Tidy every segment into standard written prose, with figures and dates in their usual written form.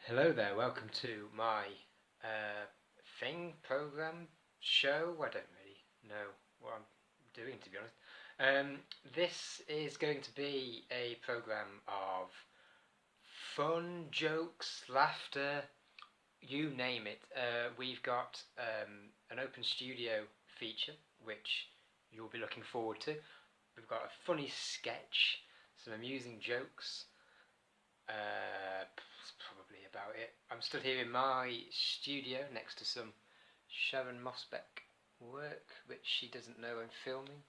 Hello there, welcome to my show. I don't really know what I'm doing, to be honest. This is going to be a program of fun, jokes, laughter, you name it. We've got an open studio feature, which you'll be looking forward to. We've got a funny sketch, some amusing jokes. That's probably about it. I'm stood here in my studio next to some Sharon Mosbeck work, which she doesn't know I'm filming.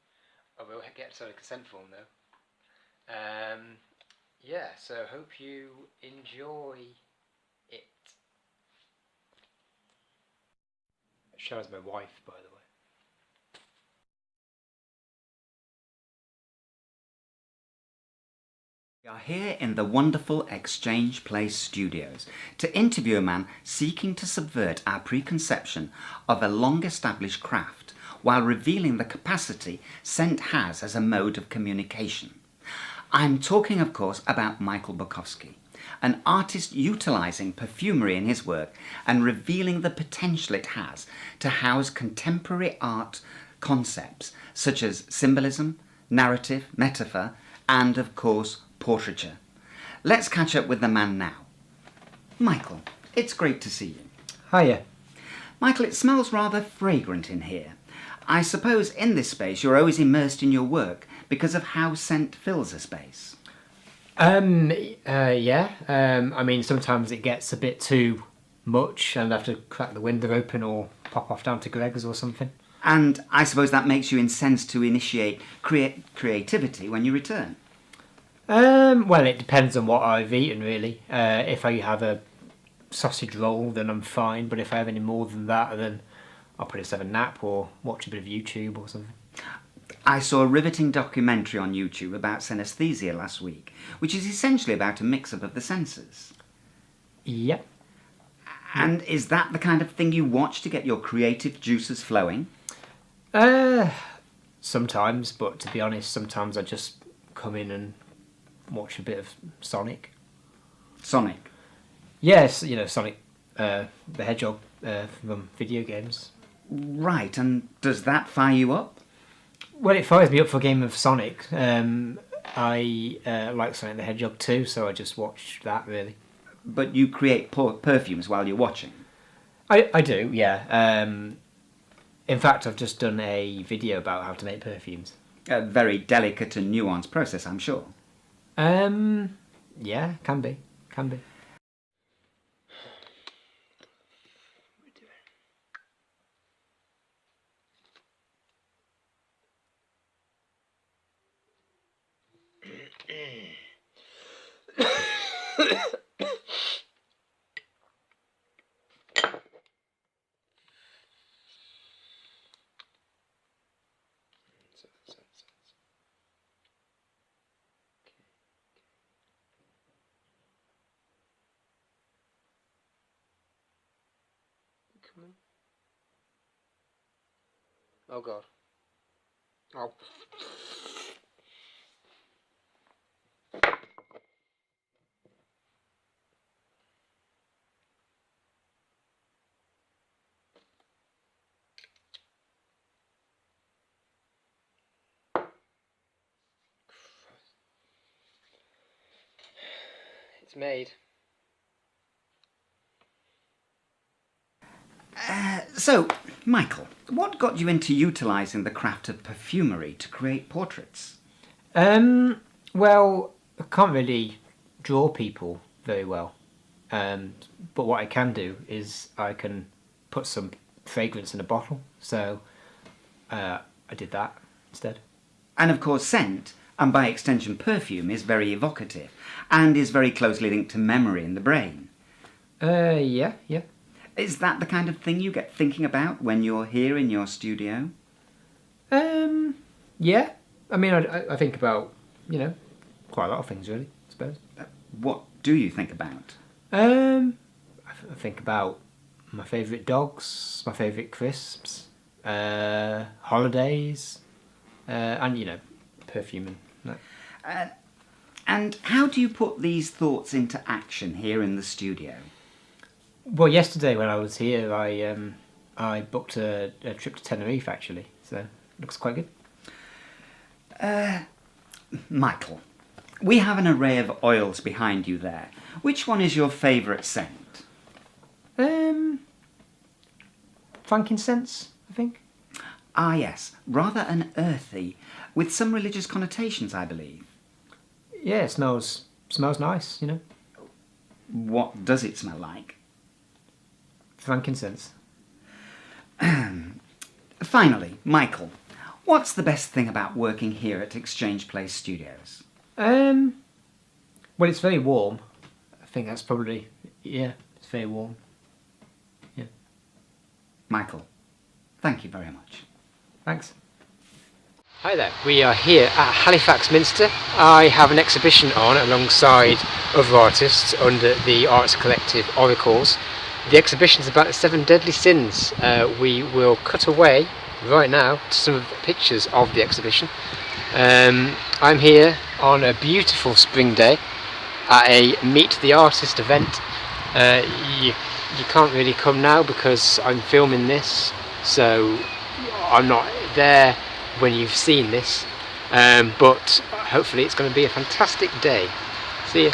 I will get a consent form though. Yeah, so hope you enjoy it. Sharon's my wife, by the way. We are here in the wonderful Exchange Place studios to interview a man seeking to subvert our preconception of a long-established craft while revealing the capacity scent has as a mode of communication. I'm talking, of course, about Michael Borkowsky, an artist utilising perfumery in his work and revealing the potential it has to house contemporary art concepts such as symbolism, narrative, metaphor, and, of course, portraiture. Let's catch up with the man now. Michael, it's great to see you. Hiya. Michael, it smells rather fragrant in here. I suppose in this space you're always immersed in your work because of how scent fills a space. Yeah. I mean, sometimes it gets a bit too much and I have to crack the window open or pop off down to Greg's or something. And I suppose that makes you incensed to initiate creativity when you return. Well, it depends on what I've eaten, really. If I have a sausage roll, then I'm fine. But if I have any more than that, then I'll probably just have a nap or watch a bit of YouTube or something. I saw a riveting documentary on YouTube about synesthesia last week, which is essentially about a mix-up of the senses. Yep. And is that the kind of thing you watch to get your creative juices flowing? Sometimes, but to be honest, sometimes I just come in and watch a bit of Sonic. Sonic? Yes, you know, Sonic the Hedgehog from video games. Right, and does that fire you up? Well, it fires me up for a game of Sonic. I like Sonic the Hedgehog too, so I just watch that, really. But you create perfumes while you're watching? I do, yeah. In fact, I've just done a video about how to make perfumes. A very delicate and nuanced process, I'm sure. Yeah, can be. Oh god. Oh. It's made. So, Michael, what got you into utilising the craft of perfumery to create portraits? Well, I can't really draw people very well. But what I can do is I can put some fragrance in a bottle. So I did that instead. And of course scent, and by extension perfume, is very evocative and is very closely linked to memory in the brain. Yeah. Is that the kind of thing you get thinking about when you're here in your studio? Yeah. I mean, I think about, quite a lot of things, really, I suppose. What do you think about? I think about my favourite dogs, my favourite crisps, holidays, and, perfume and that. And how do you put these thoughts into action here in the studio? Well, yesterday when I was here, I booked a trip to Tenerife actually, so it looks quite good. Michael, we have an array of oils behind you there. Which one is your favourite scent? Frankincense, I think. Ah, yes, rather an earthy, with some religious connotations, I believe. Yeah, it smells nice, you know. What does it smell like? Frankincense. Finally, Michael, what's the best thing about working here at Exchange Place Studios? Well, it's very warm. I think that's probably, yeah, it's very warm. Yeah. Michael, thank you very much. Thanks. Hi there, we are here at Halifax Minster. I have an exhibition on alongside other artists under the arts collective Oracles. The exhibition is about the 7 deadly sins. We will cut away right now to some of the pictures of the exhibition. I'm here on a beautiful spring day at a Meet the Artist event. You can't really come now because I'm filming this, so I'm not there when you've seen this, but hopefully it's going to be a fantastic day. See you.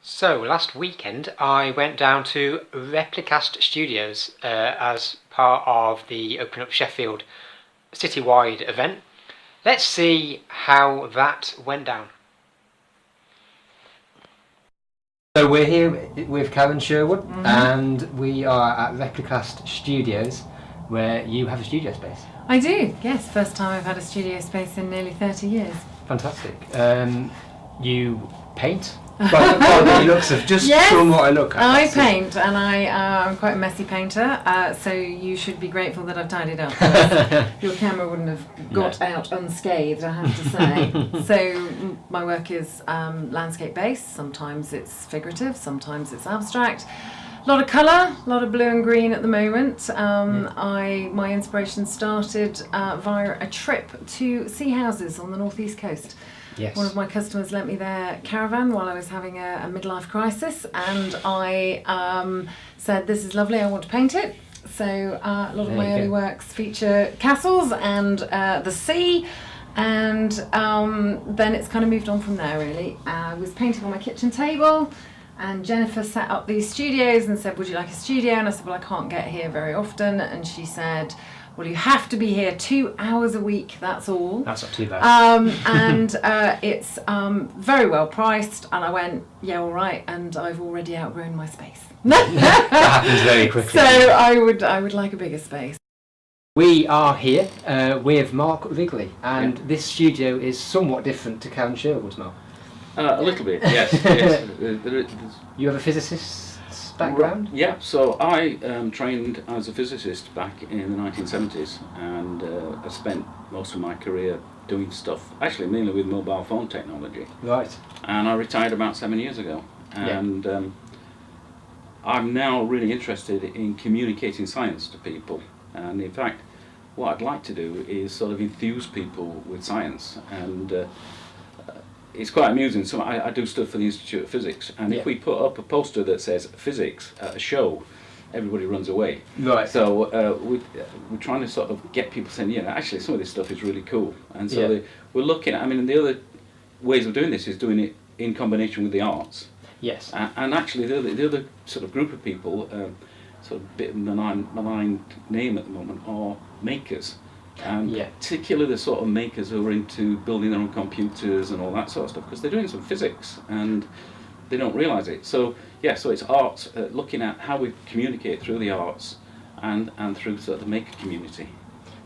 So last weekend I went down to Replicast Studios as part of the Open Up Sheffield citywide event. Let's see how that went down. So we're here with Karen Sherwood, and we are at Replicast Studios, where you have a studio space. I do, yes. First time I've had a studio space in nearly 30 years. Fantastic. You paint? By the looks of just Yes, from what I look at. I paint, and I'm quite a messy painter, so you should be grateful that I've tidied up. Your camera wouldn't have got out unscathed, I have to say. So my work is landscape based. Sometimes it's figurative, sometimes it's abstract. A lot of colour, a lot of blue and green at the moment. My inspiration started via a trip to sea houses on the northeast coast. Yes. One of my customers lent me their caravan while I was having a midlife crisis, and I said, this is lovely, I want to paint it. So a lot of my early works feature castles and the sea, and then it's kind of moved on from there really. I was painting on my kitchen table, and Jennifer set up these studios and said, would you like a studio? And I said, well, I can't get here very often. And she said, well, you have to be here 2 hours a week, that's all. That's not too bad. And it's very well priced. And I went, yeah, all right. And I've already outgrown my space. That happens very quickly. So I would like a bigger space. We are here with Mark Wrigley, and this studio is somewhat different to Karen Sherwood's, Mark. A little bit, yes. Yes. You have a physicist's background? Yeah, so I trained as a physicist back in the 1970s, and I spent most of my career doing stuff, actually mainly with mobile phone technology. Right. And I retired about 7 years ago, and I'm now really interested in communicating science to people. And in fact, what I'd like to do is sort of enthuse people with science, and it's quite amusing. So I do stuff for the Institute of Physics, and if we put up a poster that says physics at a show, everybody runs away. Right. So we're trying to sort of get people saying, yeah, actually some of this stuff is really cool. And so we're looking at, I mean, the other ways of doing this is doing it in combination with the arts. Yes. And actually the other sort of group of people, sort of a bit maligned name at the moment, are makers. And particularly the sort of makers who are into building their own computers and all that sort of stuff, because they're doing some physics and they don't realise it. So so it's art, looking at how we communicate through the arts and through sort of the maker community.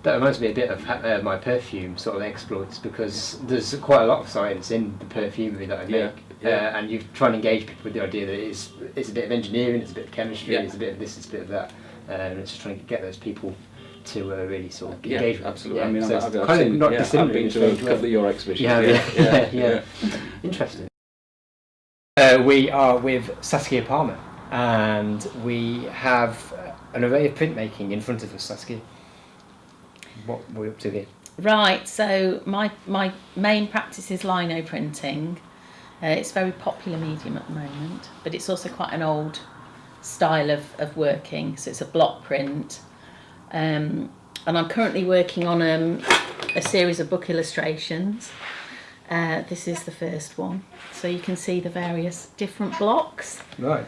That reminds me a bit of my perfume sort of exploits, because there's quite a lot of science in the perfumery that I make, and you try and engage people with the idea that it's a bit of engineering, it's a bit of chemistry, it's a bit of this, it's a bit of that, and it's just trying to get those people to really sort of engage with. Absolutely. Yeah, I mean, so I've been to a couple of your exhibitions. Yeah. Interesting. We are with Saskia Palmer, and we have an array of printmaking in front of us. Saskia, what are we up to here? Right, so my main practice is lino printing, It's a very popular medium at the moment, but it's also quite an old style of working. So it's a block print. And I'm currently working on a series of book illustrations. This is the first one. So you can see the various different blocks. Right.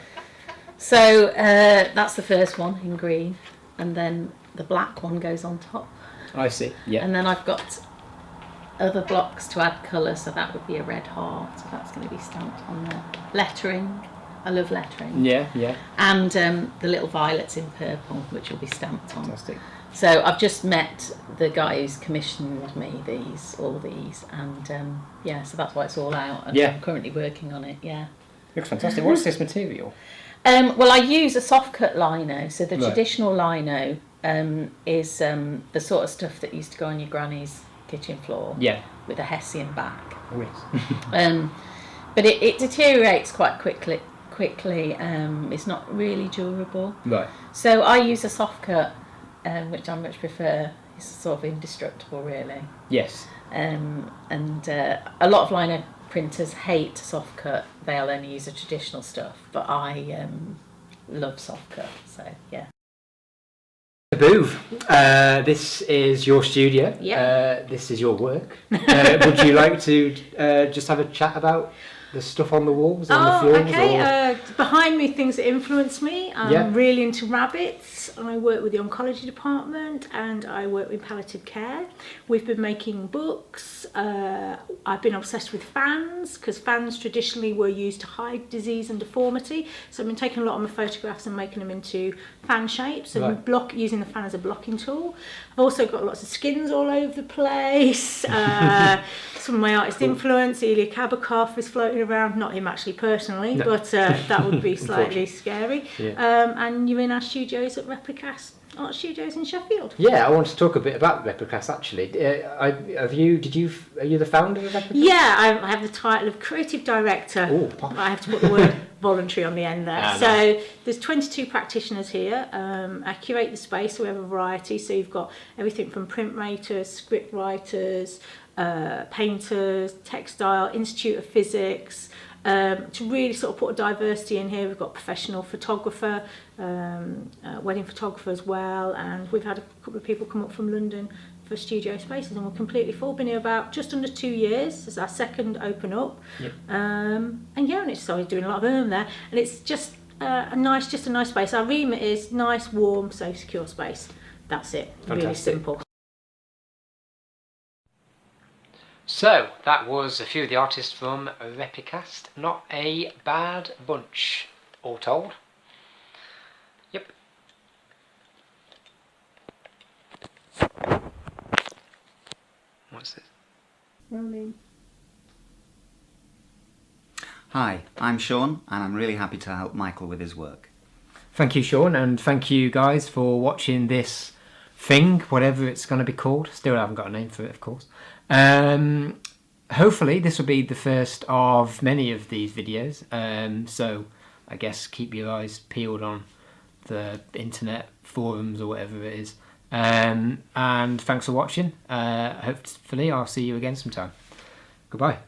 So that's the first one in green. And then the black one goes on top. I see. Yeah. And then I've got other blocks to add colour, so that would be a red heart, so that's going to be stamped on the lettering. I love lettering. Yeah, yeah. And the little violets in purple, which will be stamped on. Fantastic. So I've just met the guy who's commissioned me all these, and yeah, so that's why it's all out, and Yeah. I'm currently working on it, yeah. Looks fantastic. What's this material? Well, I use a soft cut lino, so the Right. traditional lino is the sort of stuff that used to go on your granny's kitchen floor. Yeah. With a Hessian back. Oh, yes. But it deteriorates quite quickly. It's not really durable. Right. So I use a soft cut, which I much prefer. It's sort of indestructible, really. Yes. And a lot of lino printers hate soft cut. They'll only use the traditional stuff. But I love soft cut. So yeah. Booth, this is your studio. Yeah. This is your work. Would you like to just have a chat about the stuff on the walls, on the floors? Okay. Behind me, things that influence me. I'm Yeah. really into rabbits. I work with the oncology department and I work with palliative care. We've been making books. I've been obsessed with fans because fans traditionally were used to hide disease and deformity. So I've been taking a lot of my photographs and making them into fan shapes and Right. using the fan as a blocking tool. I've also got lots of skins all over the place. Some of my artist influence, Ilya Kabakov is floating around, not him actually personally, No. but that would be slightly scary. Yeah. And you're in our studios at Replicast Art Studios in Sheffield. Yeah, I want to talk a bit about Replicast actually. Are you the founder of Replicast? Yeah, I have the title of creative director. Oh, posh. I have to put the word voluntary on the end there. Ah, So there's 22 practitioners here. I curate the space, so we have a variety. So you've got everything from printmakers, script writers, painters, textile, Institute of Physics. To really sort of put a diversity in here, we've got professional photographer, wedding photographer as well, and we've had a couple of people come up from London for studio spaces, and we're completely full. Been here about just under 2 years. It's our second open up, Yep. and it's sorry doing a lot of there, and it's just a nice space. Our remit is nice, warm, safe, secure space. That's it. Really Fantastic. simple. So, that was a few of the artists from Replicast. Not a bad bunch, all told. Yep. What's this? Rolling. Hi, I'm Sean, and I'm really happy to help Michael with his work. Thank you, Sean, and thank you guys for watching this thing, whatever it's going to be called. Still haven't got a name for it, of course. Hopefully this will be the first of many of these videos, so I guess keep your eyes peeled on the internet forums or whatever it is, and thanks for watching. Hopefully I'll see you again sometime. Goodbye.